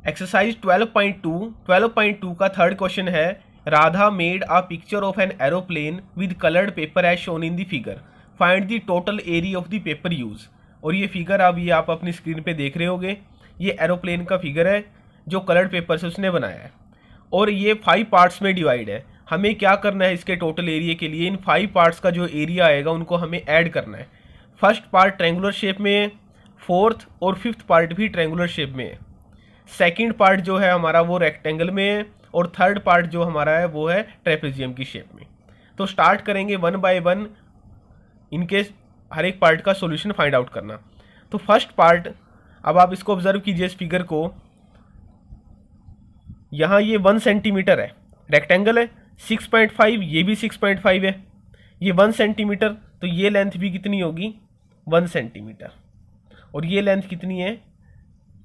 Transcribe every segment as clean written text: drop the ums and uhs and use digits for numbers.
Exercise 12.2 का third question है, Radha made a picture of an aeroplane with coloured paper as shown in the figure, find the total area of the paper use. और ये figure अभी आप अपनी screen पे देख रहे होगे, ये एरोप्लेन का फिगर है जो कलर्ड पेपर से उसने बनाया है और ये 5 पार्ट्स में डिवाइड है। हमें क्या करना है, इसके टोटल एरिया के लिए इन 5 पार्ट्स का जो एरिया आएगा उनको हमें ऐड करना है। फर्स्ट पार्ट ट्रायंगुलर शेप में है, फोर्थ और फिफ्थ पार्ट भी ट्रायंगुलर शेप में है, सेकंड पार्ट जो है हमारा वो रेक्टेंगल में है और थर्ड पार्ट जो हमारा है वो है ट्रेपेजियम की शेप में। तो स्टार्ट करेंगे 1 बाय 1 इनके हर एक पार्ट का सॉल्यूशन फाइंड आउट करना। तो फर्स्ट पार्ट, अब आप इसको ऑब्जर्व कीजिए इस फिगर को, यहाँ ये 1 सेंटीमीटर है, रेक्टेंगल है, 6.5 ये भी 6.5 है, ये 1 सेंटीमीटर, तो ये लेंथ भी कितनी होगी 1 सेंटीमीटर और ये लेंथ कितनी है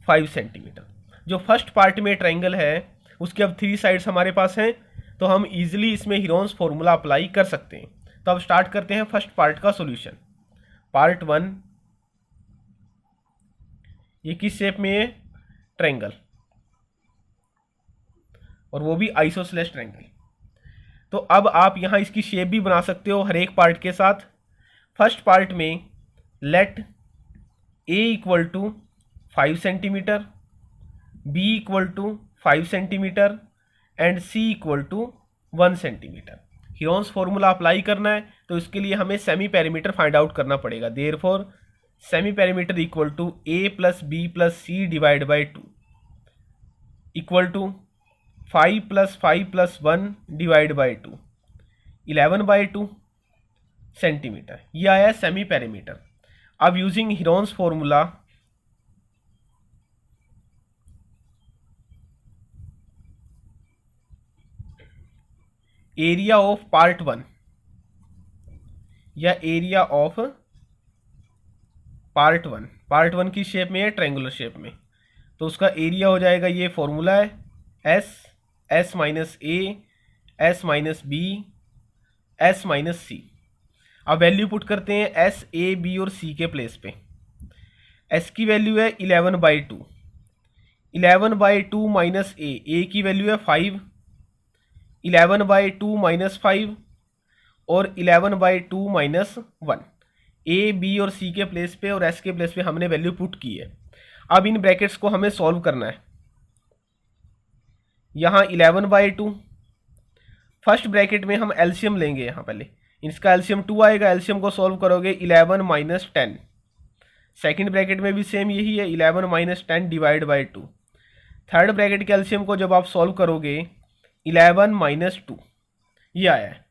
5 सेंटीमीटर। जो फर्स्ट पार्ट में ट्रायंगल है उसके अब 3 साइड्स हमारे पास हैं, तो हम इजीली इसमें हीरोन्स फॉर्मूला अप्लाई कर सकते हैं। तो अब स्टार्ट करते हैं फर्स्ट पार्ट का सॉल्यूशन। पार्ट 1, ये किस शेप में है, ट्रायंगल, और वो भी आइसोसेलेस ट्रायंगल। तो अब आप यहाँ इसकी शेप भी बना सकते हो हर एक पार्ट के साथ। फर्स्ट पार्ट में let A equal to 5 centimetre, B equal to 5 centimetre and C equal to 1 centimetre. Heron's formula apply करना है, तो इसके लिए हमें सेमी पेरीमीटर फाइंड आउट करना पड़ेगा। Therefore semi perimeter equal to A plus B plus C divide by 2 equal to 5 plus 5 plus 1 divide by 2, 11 by 2 centimetre. ये आया सेमी पेरीमीटर। अब using Heron's formula area of part 1 या area of part 1 की shape में है, triangular shape में, तो उसका एरिया हो जाएगा, ये फॉर्मूला है S minus A, S minus B, S minus C. अब वैल्यू पुट करते हैं एस, ए, बी और सी के प्लेस पे। एस की वैल्यू है 11 बाई 2, 11 बाई 2 माइनस ए की वैल्यू है 5, 11 बाई 2 माइनस 5 और 11 बाई 2 माइनस 1। ए, बी और सी के प्लेस पे और एस के प्लेस पे हमने वैल्यू पुट की है। अब इन ब्रैकेट्स को हमें सॉल्व करना है। यहाँ 11 बाई 2, फर्स्ट ब्रैकेट में हम एलसीएम लेंगे, यहाँ पहले इसका एलसीएम 2 आएगा, एलसीएम को सॉल्व करोगे 11 माइनस 10। सेकेंड ब्रैकेट में भी सेम यही है, 11 minus 10 divide by 2। Third bracket के एलसीएम को जब आप सॉल्व करोगे 11 माइनस 2, ये आया है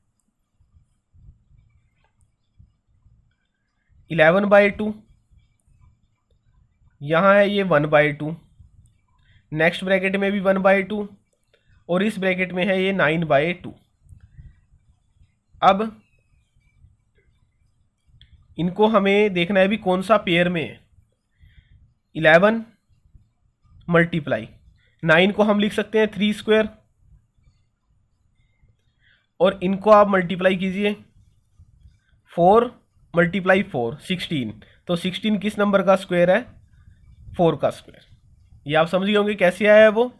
11 बाई 2, यहाँ है ये 1 बाई 2, नेक्स्ट ब्रैकेट में भी 1 बाई 2 और इस ब्रैकेट में है ये 9 बाई 2। अब इनको हमें देखना है भी कौन सा पेयर में है। 11 मल्टीप्लाई 9 को हम लिख सकते हैं 3 स्क्वायर, और इनको आप मल्टीप्लाई कीजिए 4 मल्टीप्लाई 4 16, तो 16 किस नंबर का स्क्वायर है, 4 का स्क्वायर। ये आप समझ गए होंगे कैसे आया है वो।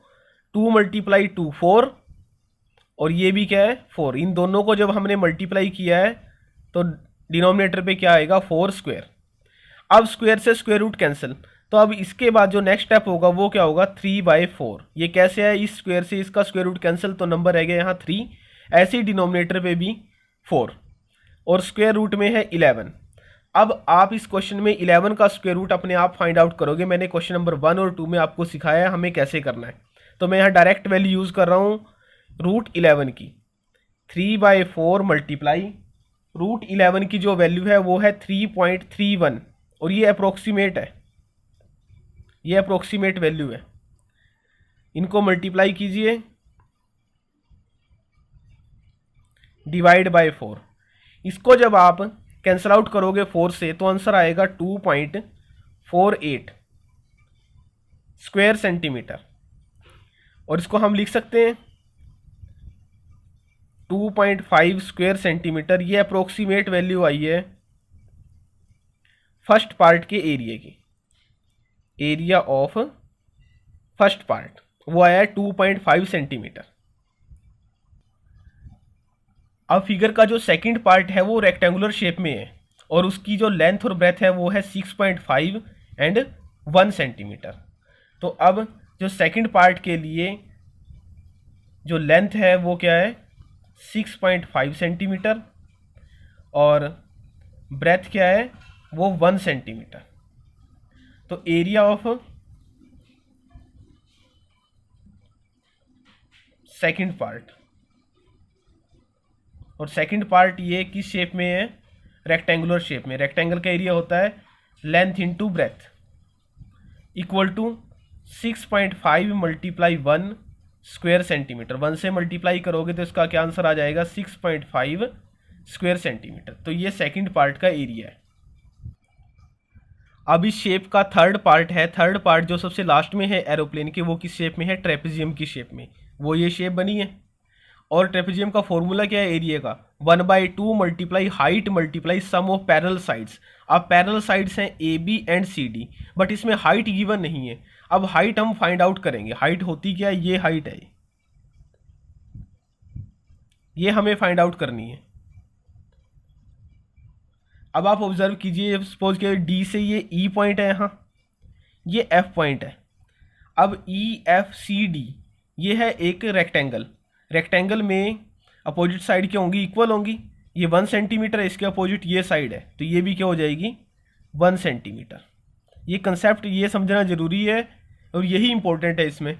2 मल्टीप्लाई 2 4 और ये भी क्या है 4। इन दोनों को जब हमने मल्टीप्लाई किया है तो डिनोमिनेटर पे क्या आएगा 4 स्क्वायर। अब स्क्वायर से स्क्वायर रूट कैंसिल, तो अब इसके बाद जो नेक्स्ट स्टेप होगा वो क्या होगा 3 बाई 4। ये कैसे है, इस स्क्वायर से इसका स्क्वायर रूट कैंसिल, तो नंबर रह गया यहाँ 3। ऐसे ही डिनोमिनेटर पे भी 4 और स्क्वायर रूट में है 11। अब आप इस क्वेश्चन में 11 का स्क्वायर रूट अपने आप फाइंड आउट करोगे। मैंने क्वेश्चन नंबर 1 और 2 में आपको सिखाया है हमें कैसे करना है। तो मैं यहाँ डायरेक्ट वैल्यू यूज़ कर रहा हूँ रूट 11 की। 3 बाई 4 मल्टीप्लाई रूट 11 की जो वैल्यू है वो है 3.31 और ये अप्रोक्सीमेट है, ये अप्रोक्सीमेट वैल्यू है। इनको मल्टीप्लाई कीजिए डिवाइड बाय 4। इसको जब आप कैंसल आउट करोगे 4 से तो आंसर आएगा 2.48 स्क्वायर सेंटीमीटर, और इसको हम लिख सकते हैं 2.5 स्क्वायर सेंटीमीटर। ये अप्रोक्सीमेट वैल्यू आई है फर्स्ट पार्ट के एरिया की, एरिया ऑफ फर्स्ट पार्ट वो आया है 2.5 सेंटीमीटर। अब फिगर का जो सेकंड पार्ट है वो रेक्टेंगुलर शेप में है और उसकी जो लेंथ और ब्रेथ है वो है 6.5 एंड 1 सेंटीमीटर। तो अब जो सेकंड पार्ट के लिए जो लेंथ है वो क्या है 6.5 सेंटीमीटर और ब्रेथ क्या है वो 1 सेंटीमीटर। तो एरिया ऑफ सेकंड पार्ट, और सेकंड पार्ट ये किस शेप में है, रेक्टेंगुलर शेप में। रेक्टेंगल का एरिया होता है length into breadth equal to 6.5 multiply 1 square centimetre. 1 से मल्टीप्लाई करोगे तो इसका क्या आंसर आ जाएगा 6.5 स्क्वायर सेंटीमीटर। तो ये सेकंड पार्ट का एरिया है। अब इस शेप का थर्ड पार्ट है। थर्ड पार्ट जो सबसे लास्ट में है एरोप्लेन के, वो किस शेप में है, ट्रेपेजियम की शेप में। वो ये शेप बनी है और ट्रेपेजियम का फॉर्मूला क्या है एरिया का, 1/2 multiply height multiply sum of parallel sides. अब पैरेलल साइड्स हैं A B and C D, but इसमें हाइट गिवन नहीं है। अब हाइट हम फाइंड आउट करेंगे। हाइट होती क्या है, ये हाइट है, ये हमें फाइंड आउट करनी है। अब आप ऑब्जर्व कीजिए, सपोज के डी से ये ई पॉइंट है, यहाँ ये एफ पॉइंट है। अब ई एफ सी डी ये है एक रेक्टेंगल। रेक्टेंगल में अपोजिट साइड क्या होंगी, इक्वल होंगी। ये 1 सेंटीमीटर है, इसके अपोजिट ये साइड है, तो ये भी क्या हो जाएगी 1 सेंटीमीटर। ये कंसेप्ट ये समझना जरूरी है और यही इंपॉर्टेंट है इसमें।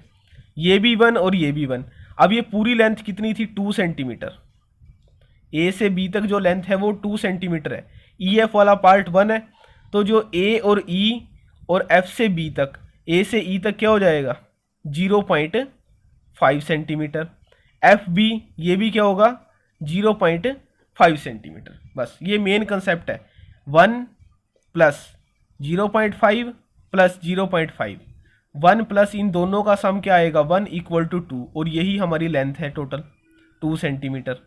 ये भी 1 और ये भी 1। अब ये पूरी लेंथ कितनी थी 2 सेंटीमीटर। ए से बी तक जो लेंथ है वो 2 सेंटीमीटर है। ई एफ वाला पार्ट 1 है, तो जो ए और ई और एफ से बी तक, ए से ई तक क्या हो जाएगा 0.5 सेंटीमीटर। एफ बी ये भी क्या होगा 0.5 सेंटीमीटर। बस ये मेन कंसेप्ट है, 1 प्लस 0.5 प्लस 0.5, 1 प्लस इन दोनों का सम क्या आएगा 1 इक्वल टू 2, और यही हमारी लेंथ है टोटल 2 सेंटीमीटर।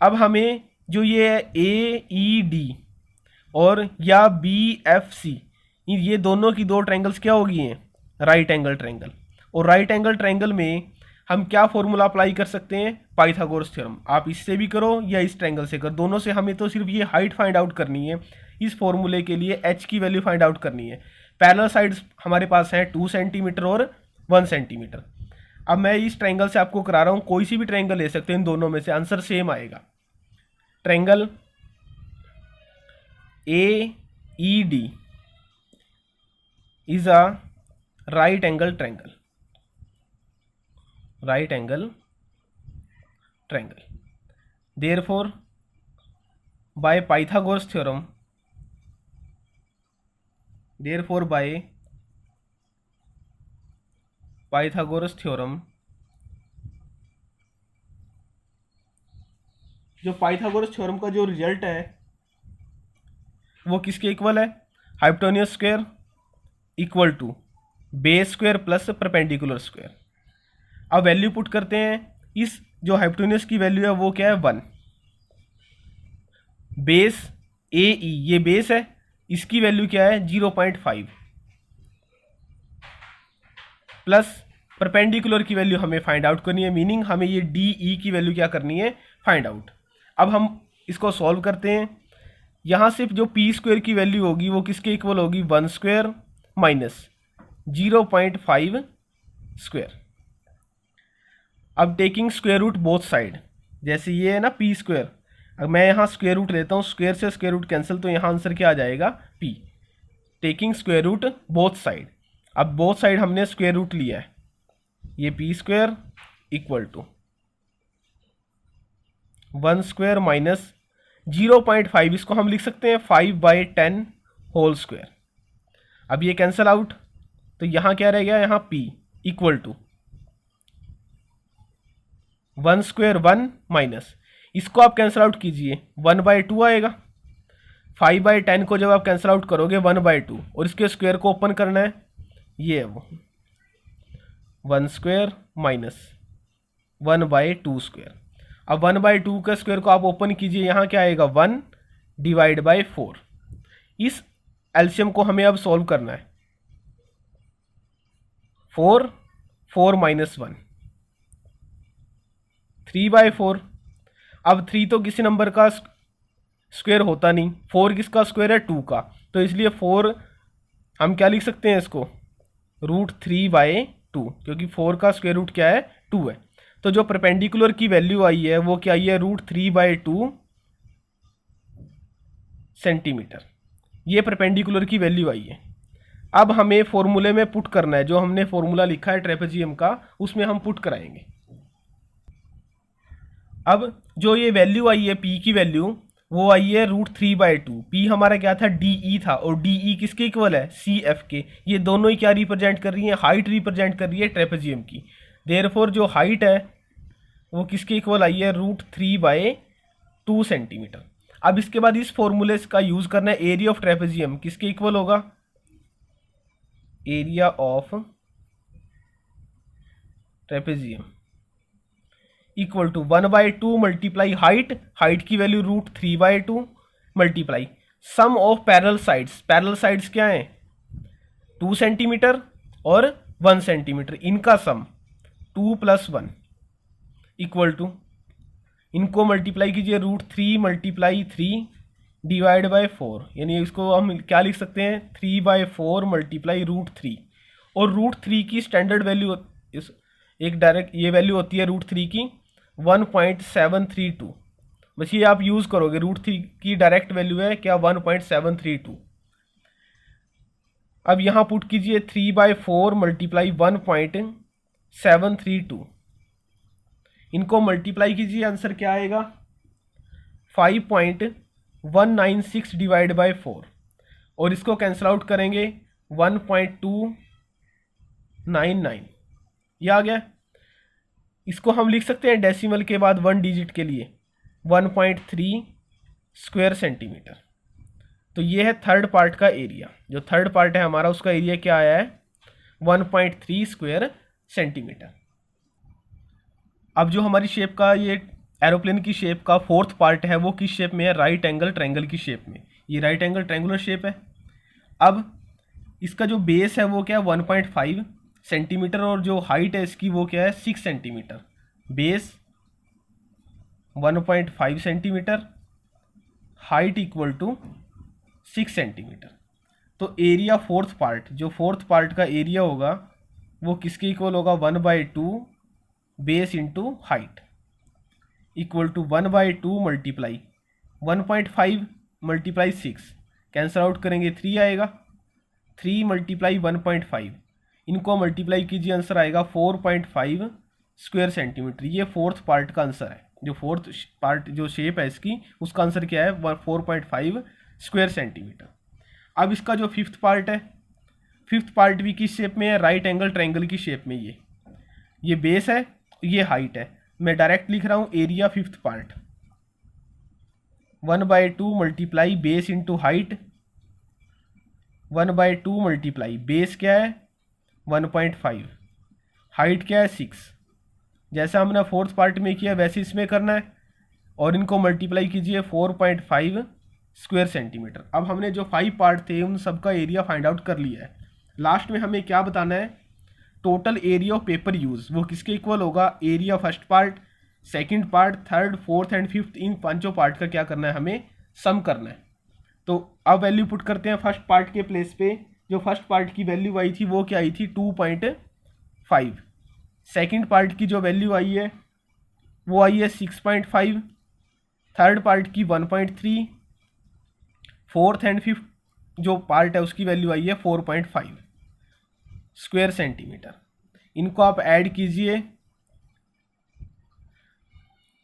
अब हमें जो ये ए ई डी और या बी एफ सी, ये दोनों की दो ट्रायंगल्स क्या हो गई हैं राइट एंगल ट्रायंगल। और राइट एंगल ट्रायंगल में हम क्या फॉर्मूला अप्लाई कर सकते हैं, पाइथागोरस थ्योरम। आप इससे भी करो या इस ट्रायंगल से करो, दोनों से हमें तो सिर्फ ये हाइट फाइंड आउट करनी है। इस फॉर्मूले के लिए एच की वैल्यू फाइंड आउट करनी है। पैरेलल साइड्स हमारे पास हैं 2 सेंटीमीटर और 1 सेंटीमीटर। अब मैं इस ट्रायंगल से आपको करा रहा हूँ, कोई सी भी ट्रायंगल ले सकते हैं, इन दोनों में से आंसर सेम आएगा। Triangle A E D is a right angle triangle, right angle triangle. Therefore by Pythagoras theorem, जो पाइथागोरस थ्योरम का जो रिजल्ट है वो किसके इक्वल है, hypotenuse square equal to base square plus perpendicular square. अब value put करते हैं। इस जो हाइपोटेन्यूज की वैल्यू है वो क्या है 1, बेस ए ई ये बेस है, इसकी वैल्यू क्या है 0.5, प्लस परपेंडिकुलर की वैल्यू हमें फाइंड आउट करनी है, मीनिंग हमें ये डी ई की वैल्यू क्या करनी है फाइंड आउट। अब हम इसको सॉल्व करते हैं। यहाँ सिर्फ जो पी स्क्वायर की वैल्यू होगी वो किसके इक्वल होगी 1 स्क्वायर माइनस 0.5 स्क्वायर। अब taking square root both side, जैसे ये है ना पी स्क्वायर, अब मैं यहाँ स्क्वायर रूट लेता हूँ, स्क्वायर से स्क्वायर रूट कैंसिल, तो यहाँ आंसर क्या आ जाएगा P. Taking square root both side, अब बोथ साइड हमने स्क्वायर रूट लिया है, ये P square equal to 1 square minus 0.5, इसको हम लिख सकते हैं 5/10 होल स्क्वायर। अब ये कैंसिल आउट, तो यहाँ क्या रह गया, यहाँ P equal to 1 square 1 minus, इसको आप कैंसिल आउट कीजिए 1/2 आएगा। 5/10 को जब आप कैंसिल आउट करोगे 1/2, और इसके स्क्वायर को ओपन करना है, ये है वो 1 स्क्वायर माइनस 1/2 स्क्वायर। अब 1/2 के स्क्वायर को आप ओपन कीजिए, यहाँ क्या आएगा 1 डिवाइड बाई 4। इस एलसीएम को हमें अब सॉल्व करना है। 4, 4 माइनस 1, 3/4। अब 3 तो किसी नंबर का स्क्वायर होता नहीं, 4 किसका स्क्वायर है, 2 का, तो इसलिए 4 हम क्या लिख सकते हैं इसको, √3/2, क्योंकि 4 का स्क्वायर रूट क्या है, 2 है। तो जो परपेंडिकुलर की वैल्यू आई है वो क्या आई है, √3/2 सेंटीमीटर। ये परपेंडिकुलर की वैल्यू आई है। अब हमें फॉर्मूले में पुट करना है, जो हमने फॉर्मूला लिखा है ट्रेपेजियम का उसमें हम पुट कराएंगे। अब जो ये वैल्यू आई है पी की वैल्यू, वो आई है √3/2। पी हमारा क्या था, डी था, और डी किसके इक्वल है, सी एफ के। ये दोनों ही क्या रिप्रेजेंट कर रही है, हाइट रिप्रेजेंट कर रही है ट्रेपेजियम की। देयरफॉर जो हाइट है वो किसके इक्वल आई है, √3/2 सेंटीमीटर। अब इसके बाद इस फॉर्मूले का यूज करना है, एरिया ऑफ ट्रेपेजियम किसके इक्वल होगा, area of trapezium equal to 1/2 multiply height की value √3/2 multiply sum of parallel sides. Parallel sides क्या है, 2 सेंटीमीटर और 1 सेंटीमीटर, इनका सम 2 + 1 इक्वल टू, इनको मल्टीप्लाई कीजिए, √3 × 3 डिवाइड बाय 4, यानी इसको हम क्या लिख सकते हैं, 3/4 मल्टीप्लाई √3। और √3 की स्टैंडर्ड वैल्यू एक डायरेक्ट ये वैल्यू होती है √3 की 1.732। बस ये आप यूज़ करोगे, √3 की डायरेक्ट वैल्यू है क्या, 1.732। अब यहाँ पुट कीजिए 3/4 मल्टीप्लाई 1.732, इनको मल्टीप्लाई कीजिए, आंसर क्या आएगा, 5.196 डिवाइड बाय 4, और इसको कैंसिल आउट करेंगे 1.299, ये आ गया। इसको हम लिख सकते हैं डेसिमल के बाद 1 डिजिट के लिए 1.3 स्क्वायर सेंटीमीटर। तो ये है थर्ड पार्ट का एरिया। जो थर्ड पार्ट है हमारा उसका एरिया क्या आया है, 1.3 स्क्वायर सेंटीमीटर। अब जो हमारी शेप का ये एरोप्लेन की शेप का फोर्थ पार्ट है वो किस शेप में है, राइट एंगल ट्रायंगल की शेप में। ये राइट एंगल ट्रायंगुलर शेप है। अब इसका जो बेस है वो क्या है, 1.5 सेंटीमीटर, और जो हाइट है इसकी वो क्या है, 6 centimetre. Base 1.5 centimetre, height equal to 6 centimetre. तो एरिया फोर्थ पार्ट, जो फोर्थ पार्ट का एरिया होगा वो किसके इक्वल होगा, 1/2 base into height equal to 1/2 multiply 1.5 multiply 6, cancel out करेंगे 3 आएगा, 3 मल्टीप्लाई 1.5, इनको मल्टीप्लाई कीजिए, आंसर आएगा 4.5 स्क्वायर सेंटीमीटर। ये फोर्थ पार्ट का आंसर है। जो फोर्थ पार्ट जो शेप है इसकी, उसका आंसर क्या है, 4.5 स्क्वायर सेंटीमीटर। अब इसका जो फिफ्थ पार्ट है, फिफ्थ पार्ट भी किस शेप में है, राइट एंगल ट्रायंगल की शेप में। ये बेस है, ये हाइट है। मैं डायरेक्ट लिख रहा हूँ area fifth part 1/2 multiply base into height 1/2 multiply base क्या है 1.5, हाइट क्या है 6। जैसा हमने फोर्थ पार्ट में किया वैसे इसमें करना है, और इनको मल्टीप्लाई कीजिए 4.5 स्क्वायर सेंटीमीटर। अब हमने जो 5 पार्ट थे उन सबका एरिया फाइंड आउट कर लिया है। लास्ट में हमें क्या बताना है, total area of paper use वो किसके इक्वल होगा, area first part, second part, third, fourth and fifth, इन पांचों पार्ट का क्या करना है, हमें सम करना है। तो अब वैल्यू पुट करते हैं फर्स्ट पार्ट के प्लेस पे। जो फर्स्ट पार्ट की वैल्यू आई थी वो क्या आई थी 2.5, सेकंड पार्ट की जो वैल्यू आई है वो आई है 6.5, थर्ड पार्ट की 1.3, फोर्थ एंड फिफ्थ जो पार्ट है उसकी वैल्यू आई है 4.5 स्क्वायर सेंटीमीटर। इनको आप ऐड कीजिए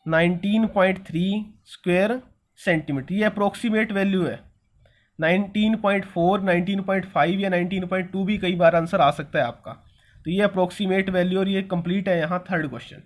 19.3 स्क्वायर सेंटीमीटर। ये अप्रोक्सीमेट वैल्यू है। 19.4, 19.5 या 19.2 भी कई बार आंसर आ सकता है आपका। तो ये अप्रोक्सीमेट वैल्यू और ये कंप्लीट है यहाँ थर्ड क्वेश्चन।